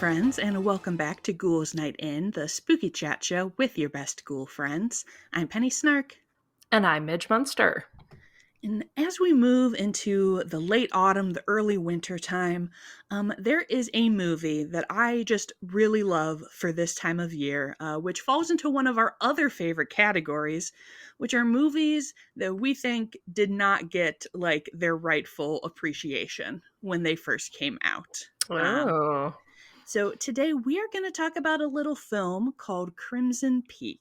friends, and welcome back to Ghouls Night In, the spooky chat show with your best ghoul friends. I'm Penny Snark, And I'm Midge Munster. and as we move into the late autumn, the early winter time, there is a movie that I just really love for this time of year, which falls into one of our other favorite categories, which are movies that we think did not get like their rightful appreciation when they first came out. Oh. So today we are going to talk about a little film called Crimson Peak.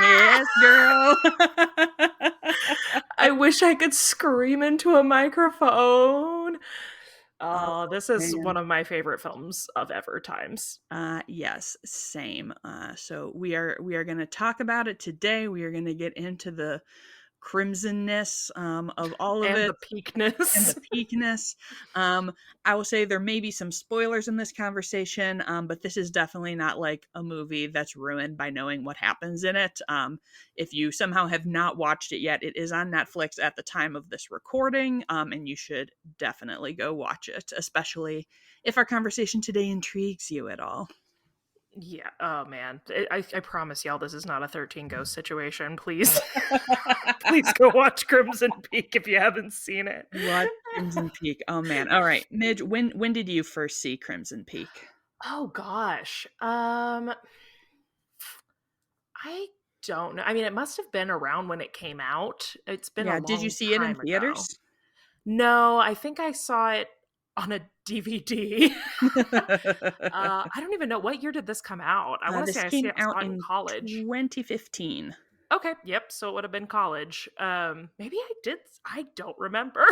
Yes, girl. I wish I could scream into a microphone. Oh, Oh, this is man. one of my favorite films of ever times. Yes, same. So we are going to talk about it today. We are going to get into the crimsonness of all of And it. the And the peakness. peakness. I will say there may be some spoilers in this conversation, but this is definitely not like a movie that's ruined by knowing what happens in it. If you somehow have not watched it yet, it is on Netflix at the time of this recording, and you should definitely go watch it, especially if our conversation today intrigues you at all. Yeah. Oh, man. I promise y'all this is not a 13 Ghost situation. Please. Please go watch Crimson Peak if you haven't seen it. Watch Crimson Peak. Oh man. All right. Midge, when did you first see Crimson Peak? Oh, gosh. I don't know. I mean, it must have been around when it came out. It's been a Yeah, did you long see it in time ago. theaters? No, I think I saw it on a DVD. I don't even know what year did this come out. I want to This say came I out saw it in in college. 2015. Okay, yep. So it would have been college. Maybe I did. I don't remember.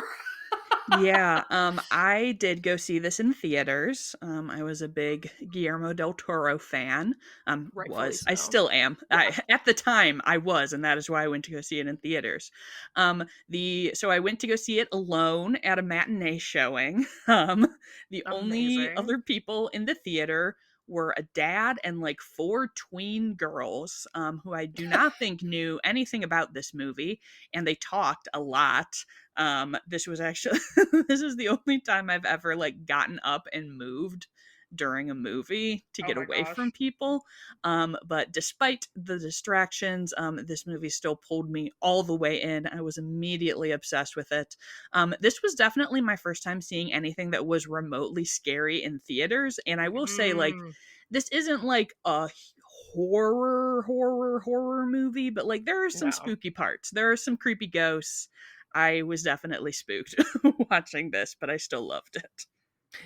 Yeah, I did go see this in theaters. I was a big Guillermo del Toro fan. Rightfully I so. still am. Yeah. At the time I was, and that is why I went to go see it in theaters. So I went to go see it alone at a matinee showing. The only Amazing. other people in the theater were a dad and like four tween girls, who I do not think knew anything about this movie, and they talked a lot. This was actually this is the only time I've ever like gotten up and moved during a movie to Oh get my away from gosh. people. But despite the distractions, this movie still pulled me all the way in. I was immediately obsessed with it. This was definitely my first time seeing anything that was remotely scary in theaters, and I will say, like, Mm, this isn't like a horror movie, but like there are some no. spooky parts. There are some creepy ghosts. I was definitely spooked watching this, but I still loved it.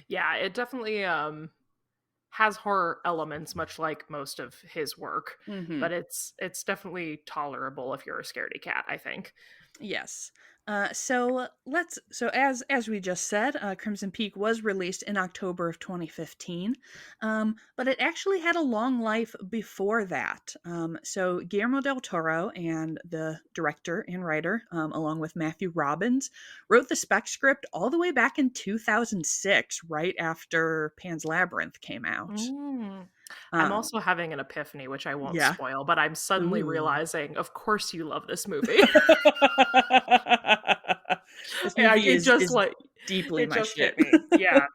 Yeah, it definitely has horror elements much like most of his work, Hmm. but it's definitely tolerable if you're a scaredy cat, I think. Yes. So as we just said, Crimson Peak was released in October of 2015, but it actually had a long life before that. So Guillermo del Toro and the director and writer, along with Matthew Robbins, wrote the spec script all the way back in 2006, right after Pan's Labyrinth came out. Mm. I'm Um, also having an epiphany, which I won't yeah. spoil, but I'm suddenly Ooh. realizing, of course you love this movie. This Yeah, movie it just is like deeply it my just shit. hit me. Yeah.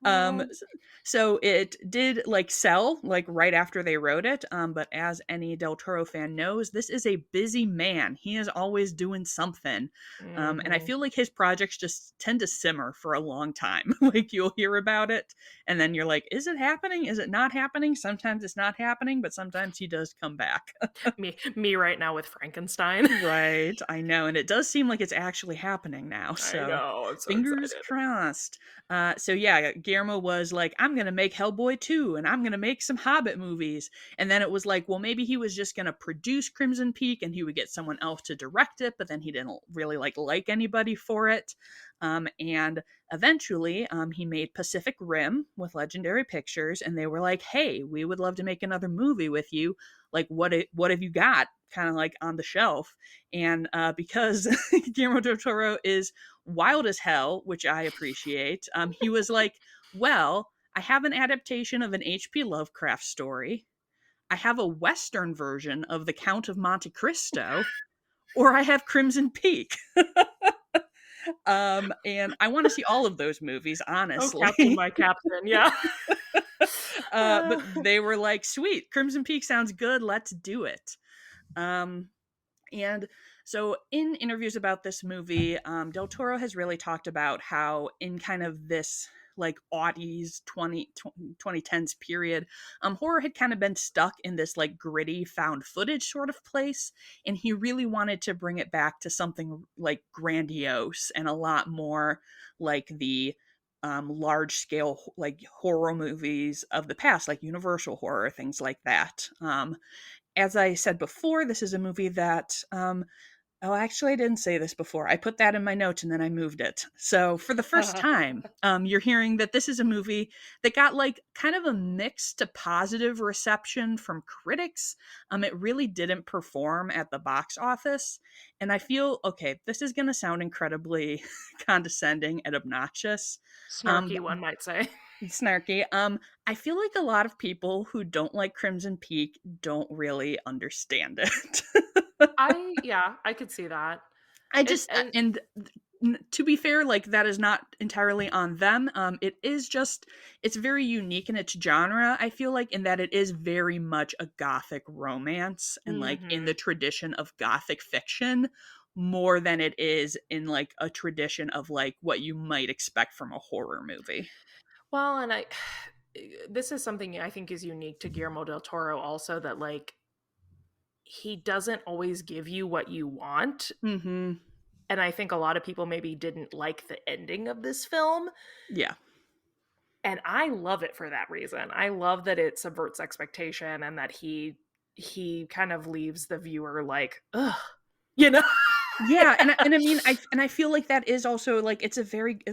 um Oh. s- so it did like sell like right after they wrote it, but as any Del Toro fan knows, this is a busy man. He is always doing something. And I Mhm. feel like his projects just tend to simmer for a long time. Like you'll hear about it and then you're like, is it happening, is it not happening? Sometimes it's not happening, but sometimes he does come back. Me right now with Frankenstein. Right, I know, and it does seem like it's actually happening now, I so know. I'm so fingers excited. crossed. So yeah, Guillermo was like, "I'm gonna make Hellboy 2, and I'm gonna make some Hobbit movies." And then it was like, well, maybe he was just gonna produce Crimson Peak, and he would get someone else to direct it, but then he didn't really like anybody for it. And eventually, he made Pacific Rim with Legendary Pictures, and they were like, "Hey, we would love to make another movie with you. Like, what have you got?" Kind of like on the shelf. And because Guillermo del Toro is wild as hell, which I appreciate, he was like, well, I have an adaptation of an H.P. Lovecraft story. I have a Western version of The Count of Monte Cristo, or I have Crimson Peak. And I want to see all of those movies, Oh, Captain, honestly. my Captain, yeah. But they were like, sweet, Crimson Peak sounds good. Let's do it. Um, and so, in interviews about this movie, Del Toro has really talked about how, in kind of this like aughties 2010s period, horror had kind of been stuck in this like gritty found footage sort of place. And he really wanted to bring it back to something like grandiose and a lot more like the large scale like horror movies of the past, like Universal horror, things like that. As I said before, this is a movie that oh, actually, I didn't say this before. I put that in my notes and then I moved it. So, for the first time, you're hearing that this is a movie that got like kind of a mixed to positive reception from critics. It really didn't perform at the box office. And I feel, okay, this is going to sound incredibly condescending and obnoxious. Snarky, But one might say. snarky. I feel like a lot of people who don't like Crimson Peak don't really understand it. I could see that. I It just and and to be fair, like that is not entirely on them. It is just it's very unique in its genre. I feel like in that it is very much a gothic romance and like in the Mhm. tradition of gothic fiction more than it is in like a tradition of like what you might expect from a horror movie. Well, and I this is something I think is unique to Guillermo del Toro also, that like he doesn't always give you what you want. Mhm. And I think a lot of people maybe didn't like the ending of this film. Yeah. And I love it for that reason. I love that it subverts expectation and that he kind of leaves the viewer like, ugh, you know? Yeah, and I mean, I feel like that is also like it's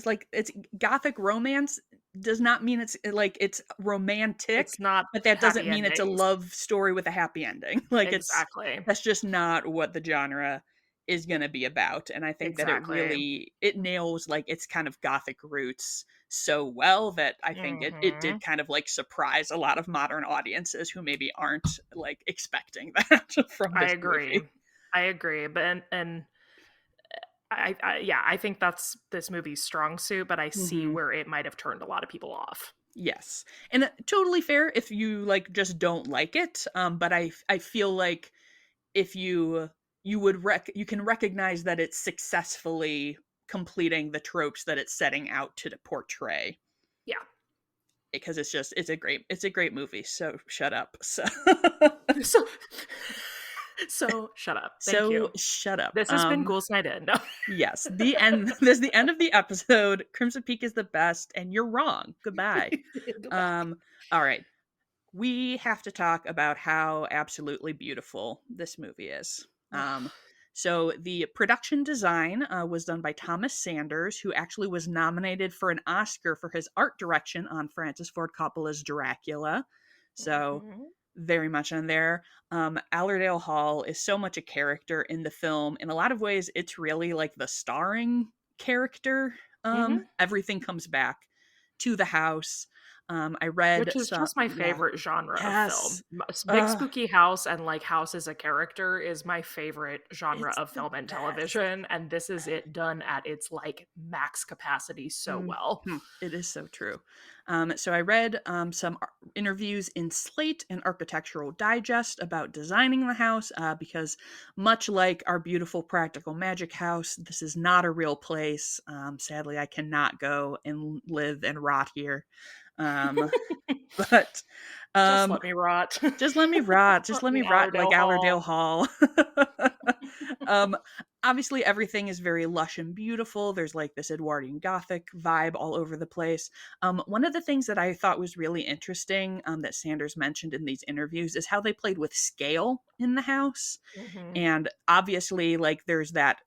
like it's gothic romance does not mean it's like it's It's romantic, not but that doesn't happy mean it's a endings. love story with a happy ending. Like it's Exactly. that's just not what the genre is going to be about. And I think that Exactly. it nails like its kind of gothic roots so well that I think it did Mhm. kind of like surprise a lot of modern audiences who maybe aren't like expecting that from I this agree. movie. I agree. But and yeah, I think that's this movie's strong suit, but I see Mhm. where it might have turned a lot of people off. Yes. And totally fair if you like just don't like it. But I feel like if you can recognize that it's successfully completing the tropes that it's setting out to portray Yeah. because it's a great movie. So shut up. So So so shut up. Thank so you. shut up. This has been Ghouls Night In. No. Yes, the end. This is the end of the episode. Crimson Peak is the best, and you're wrong. Goodbye. Goodbye. Um, all right. We have to talk about how absolutely beautiful this movie is. So the production design was done by Thomas Sanders, who actually was nominated for an Oscar for his art direction on Francis Ford Coppola's Dracula. So Mhm. very much on there. Allerdale Hall is so much a character in the film. In a lot of ways, it's really like the starring character. Mhm. Everything comes back to the house. I read Which is some, just my yeah, favorite genre of yes, film. Big uh, spooky house and like house as a character is my favorite genre it's of the film and best. television, and this is it done at its like max capacity so well. Mhm. It is so true. So I read some interviews in Slate and Architectural Digest about designing the house because, much like our beautiful practical magic house, this is not a real place. Sadly, I cannot go and live and rot here. Um, but Just um, let me rot. just let me rot. Just let In me rot like Allerdale Allerdale Hall. Hall. um, Obviously, everything is very lush and beautiful. There's like this Edwardian Gothic vibe all over the place. One of the things that I thought was really interesting that Sanders mentioned in these interviews is how they played with scale in the house. Mhm. And obviously, like, there's that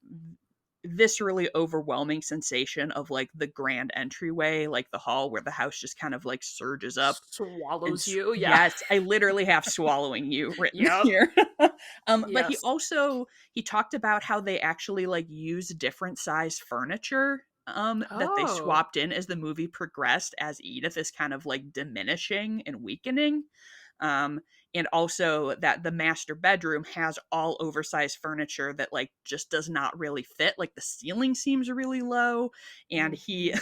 viscerally overwhelming sensation of like the grand entryway, like the hall where the house just kind of like surges up and Swallows you, yeah. yes, I literally have swallowing you written Yep. here. But Yes. he talked about how they actually like use different size furniture that they Oh. swapped in as the movie progressed as Edith is kind of like diminishing and weakening. And also that the master bedroom has all oversized furniture that like just does not really fit. Like the ceiling seems really low, and Mhm.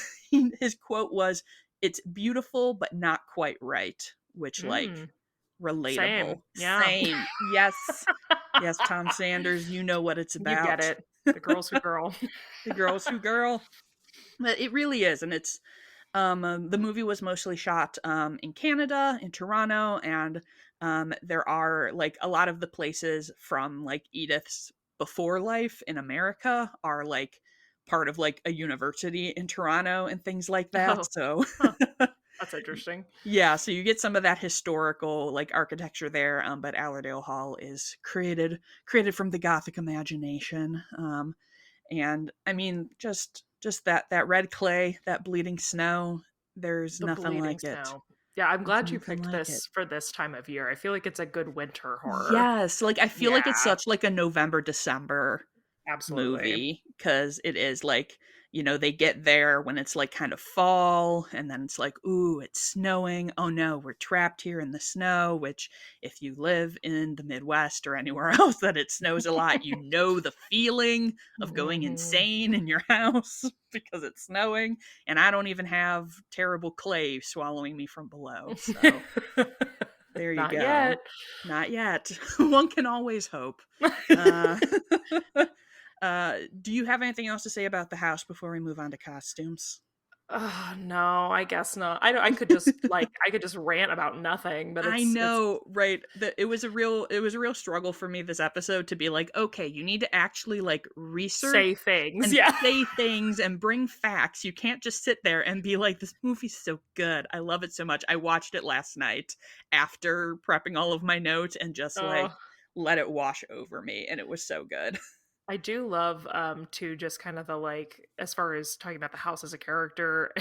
his quote was, "It's beautiful but not quite right," which like Mm. Same. relatable. Yeah. Same. Yes. Yes, Tom Sanders, you know what it's You get about. it. The girls who girl. The girls who girl. But it really is, and it's the movie was mostly shot in Canada, in Toronto, and there are like a lot of the places from like Edith's before life in America are like part of like a university in Toronto and things like that. Oh, So huh. That's interesting. yeah, so you get some of that historical like architecture there, but Allerdale Hall is created from the Gothic imagination. And I mean, just that red clay, that bleeding snow. There's The nothing bleeding like it. snow. Yeah, I'm There's glad you nothing picked like it. this for this time of year. I feel like it's a good winter horror. Yes, like I feel like it's Yeah, such like a November December absolutely. movie because it is like, they get there when it's like kind of fall, and then it's like, ooh, it's snowing. Oh no, we're trapped here in the snow, which if you live in the Midwest or anywhere else that it snows a lot, you know the feeling of going Mhm. insane in your house because it's snowing. And I don't even have terrible clay swallowing me from below. So there you Not go. yet. Not yet. One can always hope. Uh, do you have anything else to say about the house before we move on to costumes? No, I guess not. I could just, like I could just rant about nothing, but I it's know, right? It was a real struggle for me this episode to be like, okay, you need to actually like research say things. and Yeah. say things and bring facts. You can't just sit there and be like, this movie's so good. I love it so much. I watched it last night after prepping all of my notes and just like Oh. let it wash over me, and it was so good. I do love, too, just kind of the, like as far as talking about the house as a character,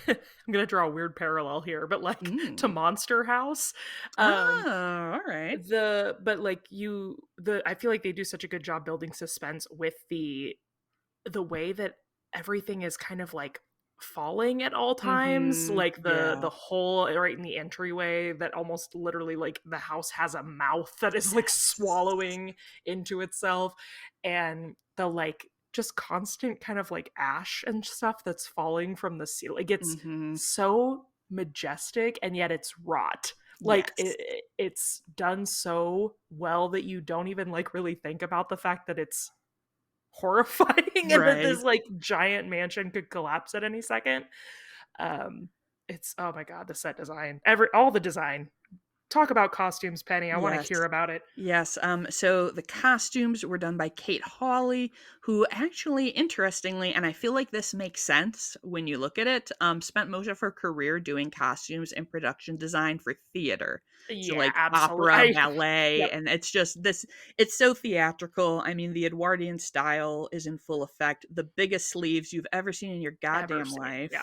I'm gonna draw a weird parallel here, but, like, to Mm. Monster House, um, Oh, all right. but, like, I feel like they do such a good job building suspense with the way that everything is kind of, like, falling at all times, Mm-hmm. like, the Yeah. hole right in the entryway that almost literally, like, the house has a mouth that is, like, Yes. swallowing into itself, and the, like, just constant kind of, like, ash and stuff that's falling from the ceiling. Like, it's Mm-hmm. so majestic, and yet it's wrought. Like, Yes. it's done so well that you don't even, like, really think about the fact that it's horrifying and that Right. this, like, giant mansion could collapse at any second. Um, it's oh my god, the set design, all the design. Talk about costumes, Penny. I wanna Yes. hear about it. Yes. So the costumes were done by Kate Hawley, who actually, interestingly, and I feel like this makes sense when you look at it, spent most of her career doing costumes and production design for theater. So Yeah, like absolutely. opera, I ballet, Yep, and it's just this, it's so theatrical. I mean, the Edwardian style is in full effect. The biggest sleeves you've ever seen in your ever goddamn seen. Yeah.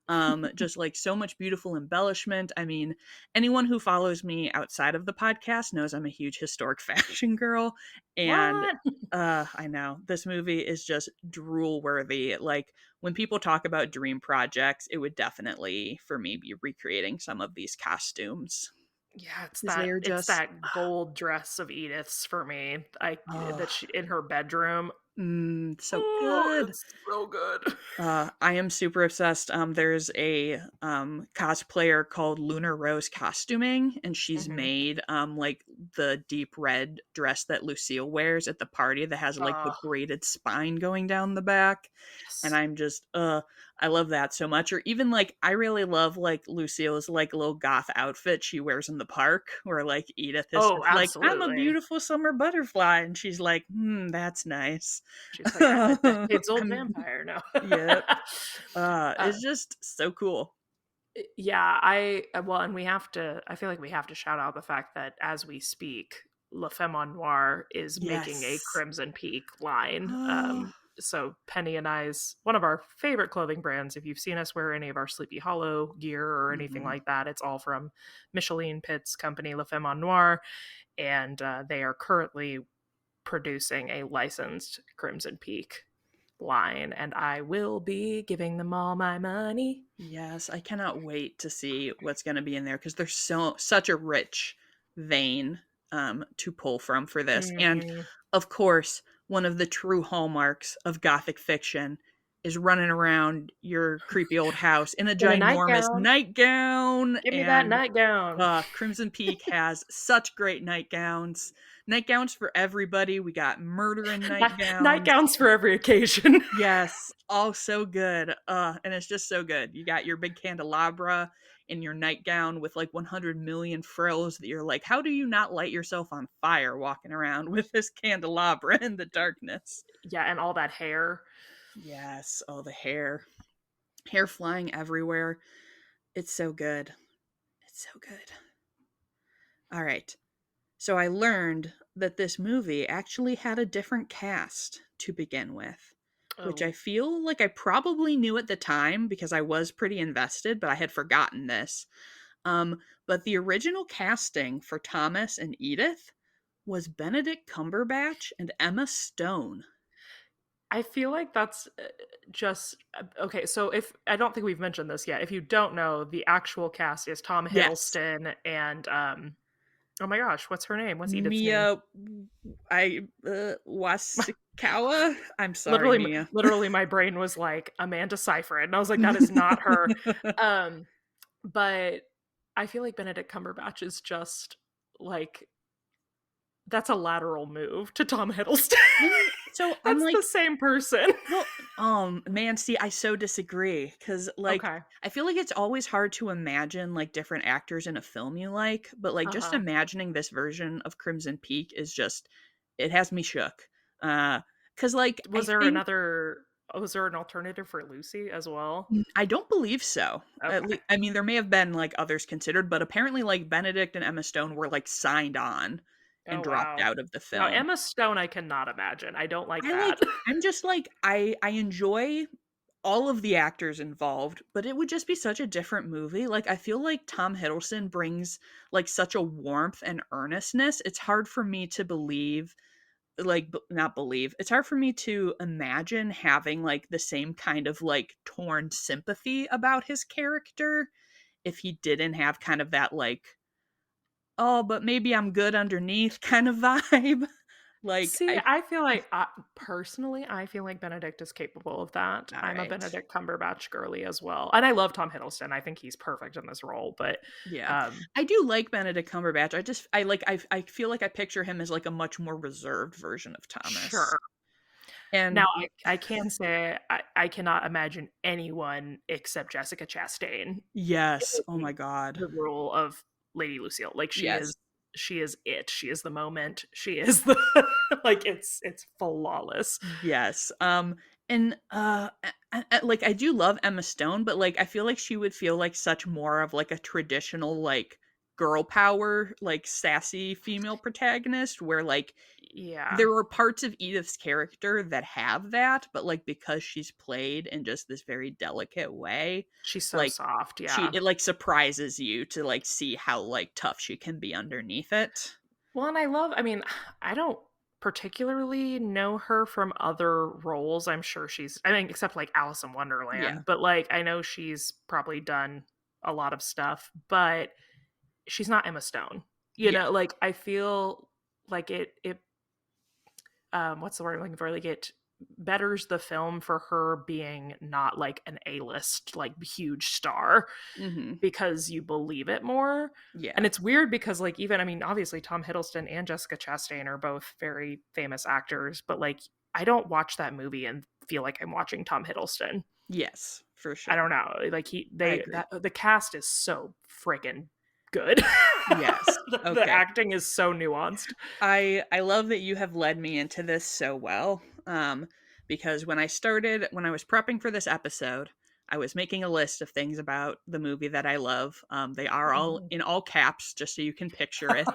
life. Just like so much beautiful embellishment. I mean, anyone who follows me outside of the podcast knows I'm a huge historic fashion girl, and What? I know this movie is just drool worthy. Like when people talk about dream projects, it would definitely for me be recreating some of these costumes Yeah, because they're it's just that gold dress of Edith's for me. I oh, that she in her bedroom. so Oh, good. it's so good. I am super obsessed. There's a cosplayer called Lunar Rose Costuming, and she's Mhm. made like the deep red dress that Lucille wears at the party that has like the Oh, braided spine going down the back. And yes. I'm just I love that so much. Or even like I really love like Lucille's like little goth outfit she wears in the park where like Edith is Oh, just like, I'm a absolutely. beautiful summer butterfly, and she's like, that's nice. She's like, "I'm a decades-old I'm vampire now." Yep. Uh, It's just so cool. yeah, well, and I feel like we have to shout out the fact that as we speak, La Femme en Noir is making a Yes. Crimson Peak line. Oh. So Penny and I's one of our favorite clothing brands. If you've seen us wear any of our Sleepy Hollow gear or anything Mhm. like that, it's all from Micheline Pitt's company, La Femme en Noir, and they are currently producing a licensed Crimson Peak line, and I will be giving them all my money. Yes, I cannot wait to see what's gonna be in there because there's such a rich, vein to pull from for this. And Mm. of course, one of the true hallmarks of Gothic fiction is running around your creepy old house in a In a ginormous nightgown. nightgown. Give me that And nightgown. Crimson Peak has such great nightgowns. Nightgowns for everybody. We got murder in nightgowns. Nightgowns for every occasion. Yes, all so good. And it's just so good. You got your big candelabra in your nightgown with like 100 million frills that you're like, how do you not light yourself on fire walking around with this candelabra in the darkness? Yeah, and all that hair. Yes. Oh, the hair. Hair flying everywhere. It's so good. It's so good. All right. So I learned that this movie actually had a different cast to begin with, which I Oh. feel like I probably knew at the time because I was pretty invested, but I had forgotten this. But the original casting for Thomas and Edith was Benedict Cumberbatch and Emma Stone. I feel like that's just okay. So if I don't think we've mentioned this yet, if you don't know, the actual cast is Tom Yes. Hiddleston and oh my gosh, what's her name? What's Edith's name? Mia Wasikowska. I'm sorry, Literally, Mia. literally, my brain was like Amanda Seyfried, and I was like, that is not her. Um, but I feel like Benedict Cumberbatch is just like that's a lateral move to Tom Hiddleston. I'm That's the like, same person. well, man, see, I so disagree because, like, Okay. I feel like it's always hard to imagine like different actors in a film you like, but like just Uh-huh. imagining this version of Crimson Peak is just, it has me shook. Because like I Was there think another was there an alternative for Lucy as well? I don't believe so. Okay. I mean, there may have been like others considered, but apparently, like Benedict and Emma Stone were like signed on and Oh, dropped wow. out of the Now film. Emma Stone, I cannot imagine. I don't like I that. like. I'm just like I enjoy all of the actors involved, but it would just be such a different movie. Like I feel like Tom Hiddleston brings like such a warmth and earnestness. It's hard for me to believe like not believe. It's hard for me to imagine having like the same kind of like torn sympathy about his character if he didn't have kind of that like oh, but maybe I'm good underneath kind of vibe. like See, I I feel like personally, I feel like Benedict is capable of that. all I'm a right. Benedict Cumberbatch girly as well. And I love Tom Hiddleston. I think he's perfect in this role, but Yeah. um I do like Benedict Cumberbatch. I feel like I picture him as like a much more reserved version of Thomas. sure. Now And I can say I cannot imagine anyone except Jessica Chastain yes, oh in my god. the role of Lady Lucille. Like Yes. she is it. She is the moment. She is the like it's flawless. Yes. And like I do love Emma Stone, but like I feel like she would feel like such more of like a traditional like girl power, like sassy female protagonist where like Yeah. there were parts of Edith's character that have that, but like because she's played in just this very delicate way, She's so like soft. Yeah. it like surprises you to like see how like tough she can be underneath it. Well, and I mean, I don't particularly know her from other roles. I'm sure I mean, except like Alice in Yeah. Wonderland, but like I know she's probably done a lot of stuff, but she's not Emma Stone. You Yeah. know, like I feel like it what's the word I'm looking for? Like it betters the film for her being not like an A-list, like huge star Mhm. because you believe it more. And Yeah. it's weird because like even I mean obviously Tom Hiddleston and Jessica Chastain are both very famous actors, but like I don't watch that movie and feel like I'm watching Tom Hiddleston. Yes, for I don't sure. know. Like I they agree. that the cast is so freaking good. Yes. The Okay. acting is so nuanced. I love that you have led me into this so well. Because when I was prepping for this episode, I was making a list of things about the movie that I love. They are all Mhm. in all caps, just so you can picture it.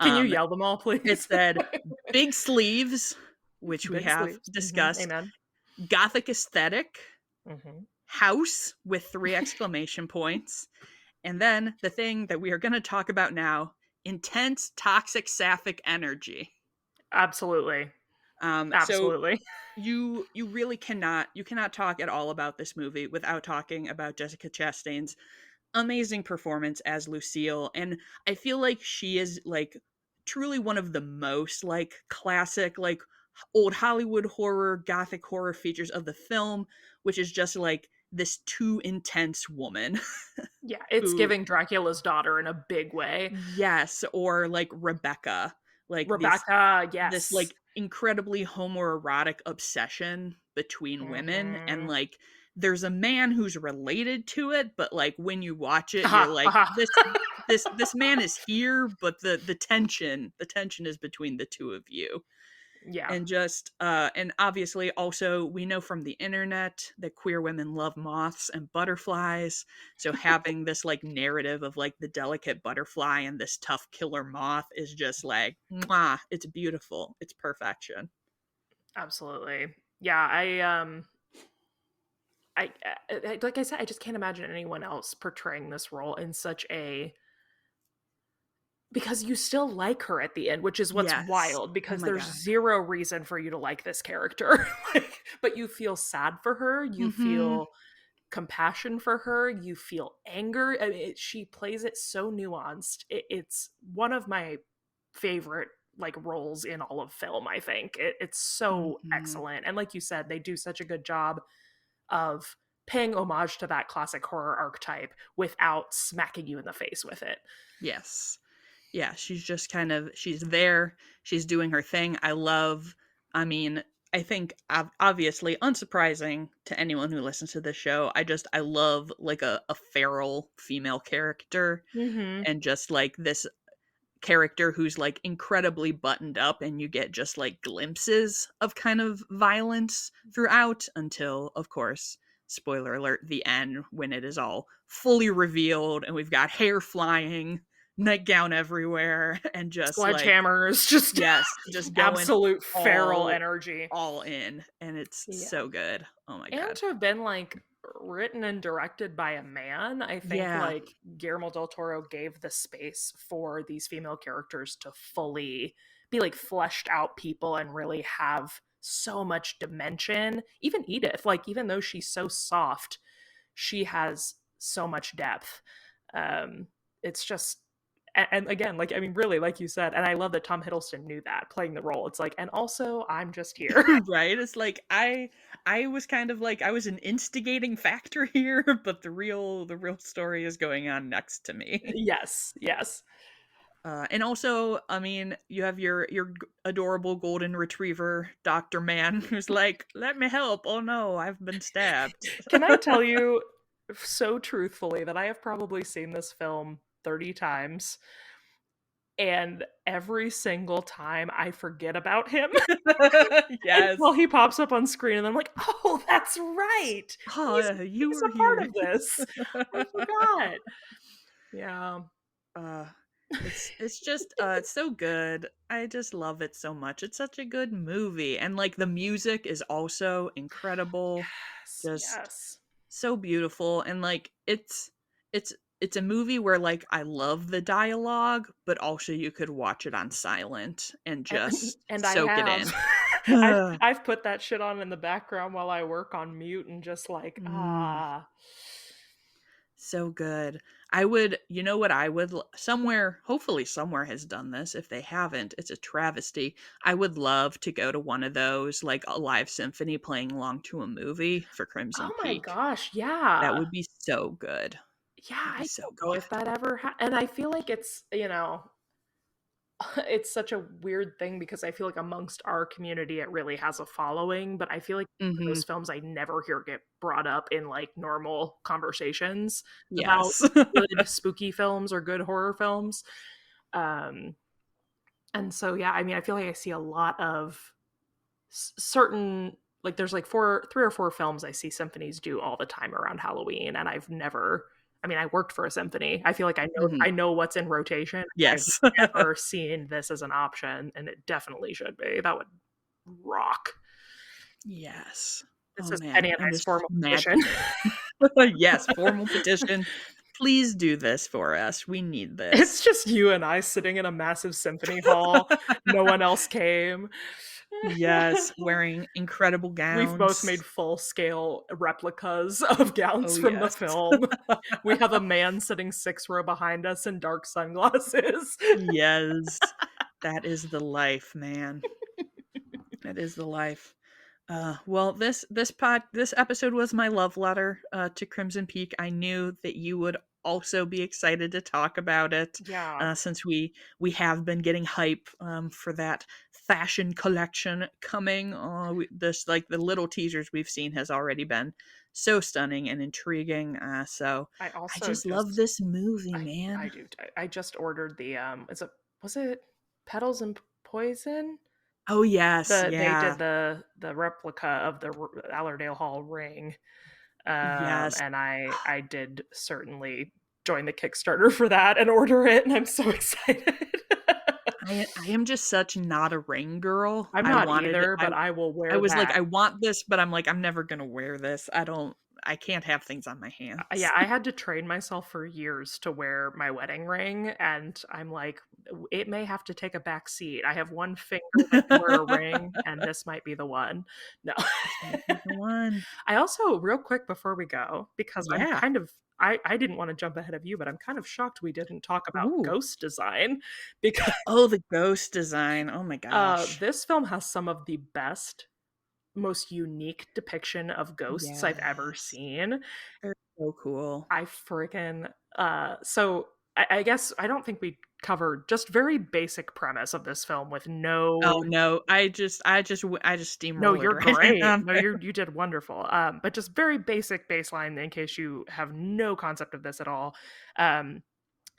Can you Um, yell them all, it please? said big sleeves, which we Big have sleeves. discussed, Amen. gothic aesthetic, Mhm. house with three exclamation points, and then the thing that we are going to talk about now, intense toxic sapphic energy. Absolutely. So Absolutely. you really cannot talk at all about this movie without talking about Jessica Chastain's amazing performance as Lucille, and I feel like she is like truly one of the most like classic like old Hollywood horror, gothic horror features of the film, which is just like this too intense woman Yeah, it's who, giving Dracula's daughter in a big way. yes, or like Rebecca, like Rebecca, this yes. like incredibly homoerotic obsession between women, and Mhm. like there's a man who's related to it, but like when you watch it you're Aha, like aha. this man is here, but the tension is between the two of you. Yeah. And just and obviously also we know from the internet that queer women love moths and butterflies, so having this like narrative of like the delicate butterfly and this tough killer moth is just like mwah, it's beautiful, it's perfection. Absolutely. Yeah, like I said, I just can't imagine anyone else portraying this role in such a, because you still like her at the end, which is what's Yes. wild, Oh because my there's god. zero reason for you to like this character. Like, but you feel sad for her, you Mhm. feel compassion for her, you feel anger. I mean, she plays it so nuanced. It's one of my favorite like roles in all of film. I think it's so Mhm. excellent, and like you said, they do such a good job of paying homage to that classic horror archetype without smacking you in the face with it. Yes. Yeah, she's just kind of she's there, she's doing her thing. I mean, I think obviously unsurprising to anyone who listens to this show, I love like a feral female character, Mm-hmm. and just like this character who's like incredibly buttoned up, and you get just like glimpses of kind of violence throughout until of course, spoiler alert, the end, when it is all fully revealed and we've got hair flying, nightgown everywhere, and just like Sledgehammers, just yes, just going absolute feral all energy. all in, and it's Yeah. so good. Oh my And god. to have been like written and directed by a man, I think Yeah. like Guillermo del Toro gave the space for these female characters to fully be like fleshed out people and really have so much dimension. Even Edith, like even though she's so soft, she has so much depth. Um, it's just, and again, like I mean, really, like you said, and I love that Tom Hiddleston knew that playing the role. It's like, and also I'm just here. Right? It's like I was kind of like I was an instigating factor here, but the real story is going on next to me. Yes, yes. And also, I mean, you have your adorable golden retriever, Doctor Man, who's like, "Let me help! Oh no, I've been stabbed." Can I tell you so truthfully that I have probably seen this film 30 times, and every single time I forget about him until Yes. he pops up on screen, and I'm like, "Oh, that's right. Oh, you He's were a part here. of this. I forgot." Yeah. uh, it's just it's so good. I just love it so much. It's such a good movie, and like the music is also incredible. Yes, Just yes. so beautiful, and like it's a movie where like I love the dialogue, but also you could watch it on silent and And just and I soak it have. in. I've put that shit on in the background while I work on mute and just like, Mm, ah. so good. I would, you know what I would somewhere, hopefully somewhere has done this. If they haven't, it's a travesty. I would love to go to one of those, like a live symphony playing along to a movie for Crimson Oh my Peak. gosh, That yeah. would be so good. Yeah, That'd be I so don't know if good. that ever and I feel like it's, it's such a weird thing because I feel like amongst our community it really has a following, but I feel like Mhm. those films I never hear get brought up in like normal conversations about Yes. good spooky films or good horror films. Um and so yeah, I mean I feel like I see a lot of certain, like there's like three or four films I see symphonies do all the time around Halloween, and I've never, I mean I worked for a symphony, I feel like Mhm. I know what's in rotation. I've Yes. never seen this as an option, and it definitely should be. That would rock. Yes. This Oh, is man. Penny and I'm I's just formal mad. petition. Yes, formal petition. Please do this for us. We need It's this. just you and I sitting in a massive symphony hall. No one else came. Yes, wearing incredible We've both gowns. made full scale replicas of gowns Oh, from the yes. film. We have a man sitting 6 row behind us in dark sunglasses. Yes. That is the life, man. That is the life. Well, this episode was my love letter to Crimson Peak. I knew that you would also be excited to talk about it, Yeah, since we have been getting hype for that fashion collection coming. This like the little teasers we've seen has already been so stunning and intriguing. So I I also just love just this movie, I man. do I just ordered the was it Petals and Poison? Oh yes, They did yeah, the replica of the Allerdale Hall ring. yes. And I did certainly join the Kickstarter for that and order it, and I'm so excited. I am just such not a ring girl. I'm I not wanted either, but I will I wear was like, that. "I want this," but I'm like, "I'm never gonna wear this. I can't have things on my Yeah, hands." I had to train myself for years to wear my wedding ring, and I'm like, it may have to take a back seat. I have one finger that can wear a ring, and this might be the one. No. This might be the one. I also, real quick before we go, because I'm Yeah. kind of I didn't want to jump ahead of you, but I'm kind of shocked we didn't talk about Ooh. ghost design because Oh, the ghost design. Oh my gosh. this film has some of the best, most unique depiction of ghosts I've ever Yes. seen. They're so cool. I freaking so I guess I don't think we covered just very basic premise of this film with Oh, no. no. I just No, steamrolled you're right in great. on No, there. you did wonderful. But just very basic baseline in case you have no concept of this at all. Um,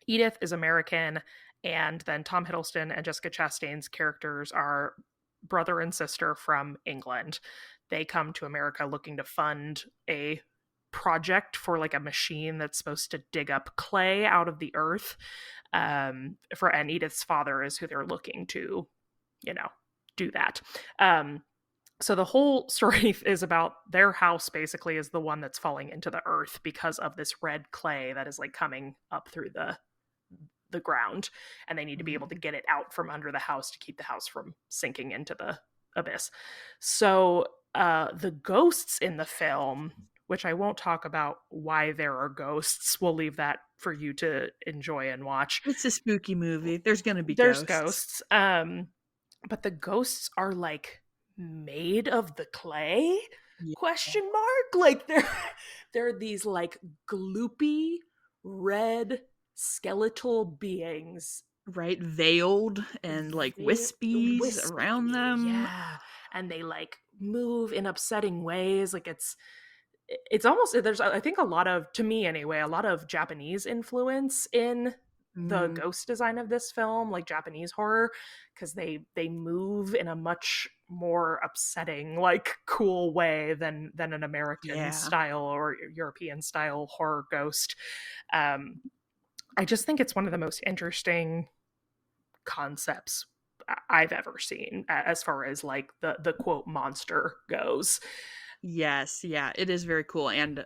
Edith is American, and then Tom Hiddleston and Jessica Chastain's characters are brother and sister from England. They come to America looking to fund a project for like a machine that's supposed to dig up clay out of the earth. For and Edith's father is who they're looking to, you know, do that. So the whole story is about their house basically is the one that's falling into the earth because of this red clay that is like coming up through the ground, and they need to be able Mhm. to get it out from under the house to keep the house from sinking into the abyss. So the ghosts in the film, which I won't talk about why there are ghosts, we'll leave that for you to enjoy and watch. It's a spooky movie. There's gonna be There's ghosts. ghosts, but the ghosts are like made of the clay, Yeah. question mark, like they're these like gloopy red skeletal beings. Right? Veiled and, like, They wispies around wispy, them. yeah, and they like move in upsetting ways. Like it's almost there's I think a lot of, to me anyway, a lot of Japanese influence in the Mm, ghost design of this film, like Japanese horror, because they move in a much more upsetting, like cool way than an American yeah. style or European style horror ghost. Um, I just think it's one of the most interesting concepts I've ever seen as far as like the quote monster goes. Yes, yeah, it is very cool, and,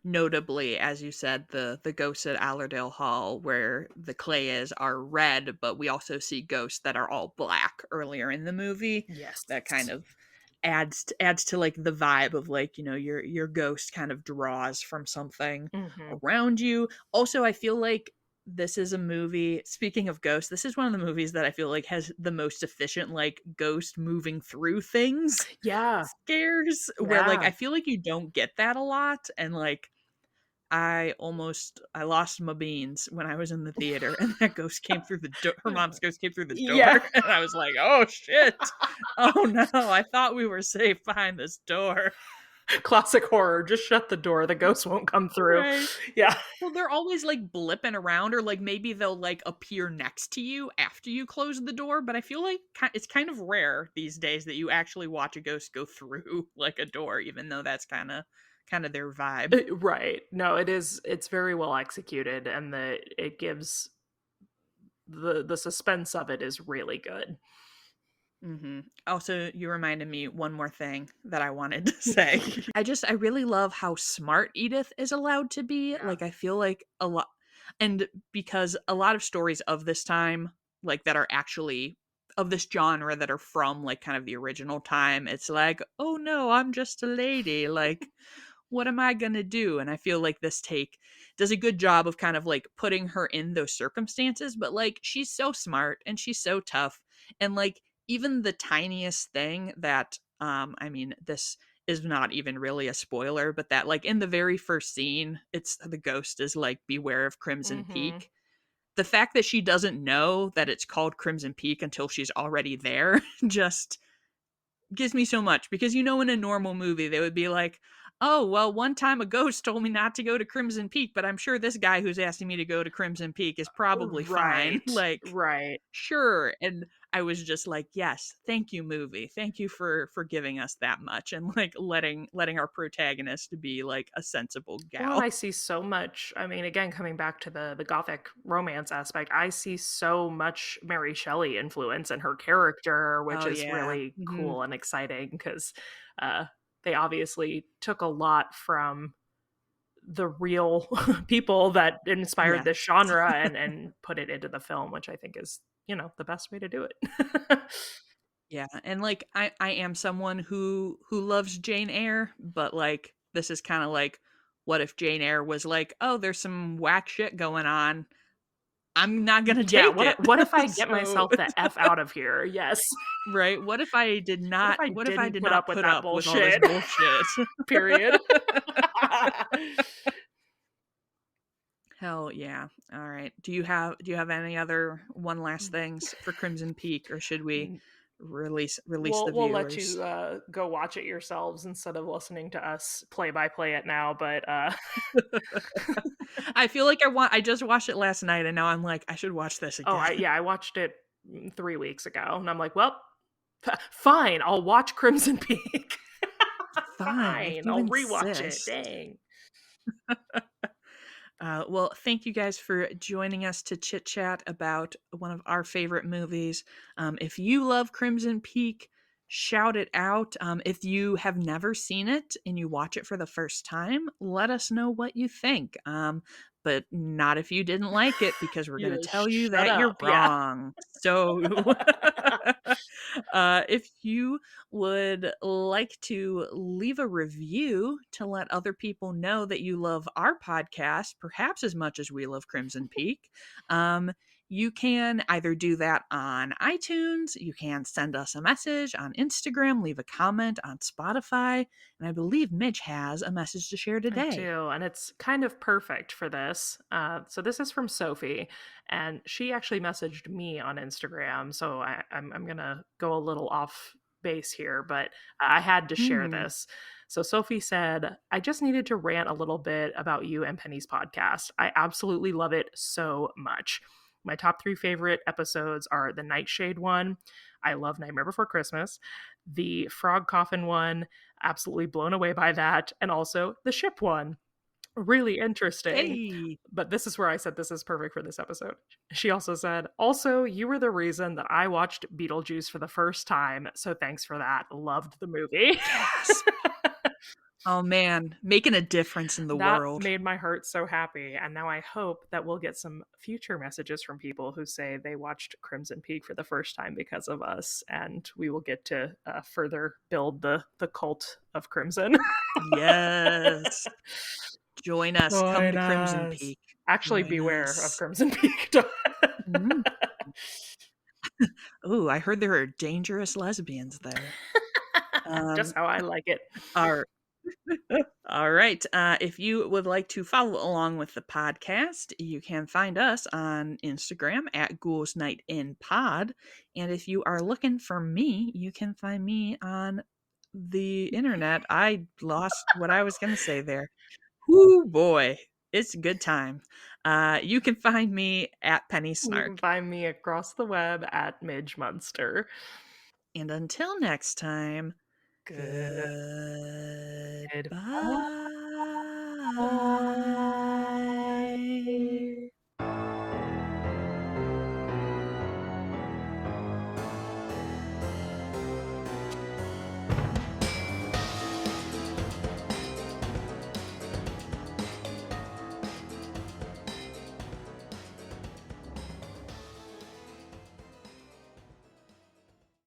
notably, as you said, the ghosts at Allerdale Hall where the clay is are red, but we also see ghosts that are all black earlier in the movie. That kind Yes. of adds to, like, the vibe of, like, your ghost kind of draws from something Hmm. around you. Also, I feel like this is a movie, speaking of ghosts, this is one of the movies that I feel like has the most efficient, like, ghost moving through things Yeah. scares, where, like, Yeah. I feel like you don't get that a lot, and, like, I lost my beans when I was in the theater, and that ghost came through the door. Her mom's ghost came through the Yeah. door, and I was like, "Oh, shit. Oh, no, I thought we were safe behind this door." Classic horror. Just shut the door. The ghost won't come through. Right. Yeah. Well, they're always, like, blipping around, or, like, maybe they'll, like, appear next to you after you close the door, but I feel like it's kind of rare these days that you actually watch a ghost go through, like, a door, even though that's kinda their vibe. Right. No, it is. It's very well executed, and it gives the suspense of it is really good. Mhm. Also, you reminded me one more thing that I wanted to say. I really love how smart Edith is allowed to be. Yeah. Like, I feel like a lot, and because a lot of stories of this time, like, that are actually of this genre that are from like kind of the original time. It's like, oh no, I'm just a lady. Like, what am I gonna do? And I feel like this take does a good job of kind of like putting her in those circumstances, but like she's so smart and she's so tough. And like even the tiniest thing that I mean, this is not even really a spoiler, but that like in the very first scene, it's the ghost is like, beware of Crimson Mm-hmm. Peak. The fact that she doesn't know that it's called Crimson Peak until she's already there just gives me so much, because in a normal movie they would be like, oh well, one time a ghost told me not to go to Crimson Peak, but I'm sure this guy who's asking me to go to Crimson Peak is probably fine. Right. Like, Right. sure. And I was just like, yes, thank you, movie, thank you for giving us that much, and like letting our protagonist be like a sensible Well, and I gal. see so much. I mean, again, coming back to the gothic romance aspect, I see so much Mary Shelley influence in her character, which Oh is yeah. really Hmm. cool and exciting because uh, they obviously took a lot from the real people that inspired Yes. this genre and put it into the film, which I think is, the best way to do it. Yeah, and like I am someone who loves Jane Eyre, but like this is kind of like, what if Jane Eyre was like, "Oh, there's some whack shit going on. I'm not going to Yeah, take what it." what if I get So, myself the F out of here? Yes. right, What if I what if I didn't did put not up with put that up with all this bullshit? bullshit? Period. Hell yeah. All right. Do you have any other one last things for Crimson Peak, or should we release the We'll let you viewers? go watch it yourselves instead of listening to us play by play it now. But I feel like I just watched it last night and now I'm like, I should watch this oh, again. I watched it 3 weeks ago, and I'm like, well, fine, I'll watch Crimson Peak. Fine, if Fine, you I'll rewatch it. insist. Dang. Well, thank you guys for joining us to chit chat about one of our favorite movies. If you love Crimson Peak, shout it out. If you have never seen it and you watch it for the first time, let us know what you think. But not if you didn't like it, because we're going to You tell you shut that you're up. Yeah. wrong. So, if you would like to leave a review to let other people know that you love our podcast, perhaps as much as we love Crimson Peak, um, you can either do that on iTunes, you can send us a message on Instagram, leave a comment on Spotify, and I believe Midge has a message to share I today. do, and it's kind of perfect for this. So this is from Sophie, and she actually messaged me on Instagram. So I'm gonna go a little off base here, but I had to share Hmm. this. So Sophie said, "I just needed to rant a little bit about you and Penny's podcast. I absolutely love it so much. My top three favorite episodes are the Nightshade one. I love Nightmare Before Christmas, the Frog Coffin one, absolutely blown away by that, and also the ship one. Really interesting." Hey. But this is where I said this is perfect for this episode. She also said, "Also, you were the reason that I watched Beetlejuice for the first time. So thanks for that. Loved the movie." Yes. Oh man, making a difference in the That world. made my heart so happy. And now I hope that we'll get some future messages from people who say they watched Crimson Peak for the first time because of us. And we will get to further build the cult of Crimson. Yes. Join us. Come Join to Crimson us. Peak. Actually, Join beware of us. Crimson Peak. Mm. Ooh, I heard there are dangerous lesbians there. Just Um, how I like it. all all right. If you would like to follow along with the podcast, you can find us on Instagram at Ghouls Night In Pod. And if you are looking for me, you can find me on the internet. I lost what I was going to say there. Whoo boy, it's a good time. You can find me at Penny You can Snark. find me across the web at Midge Munster. And until next time, Goodbye. goodbye.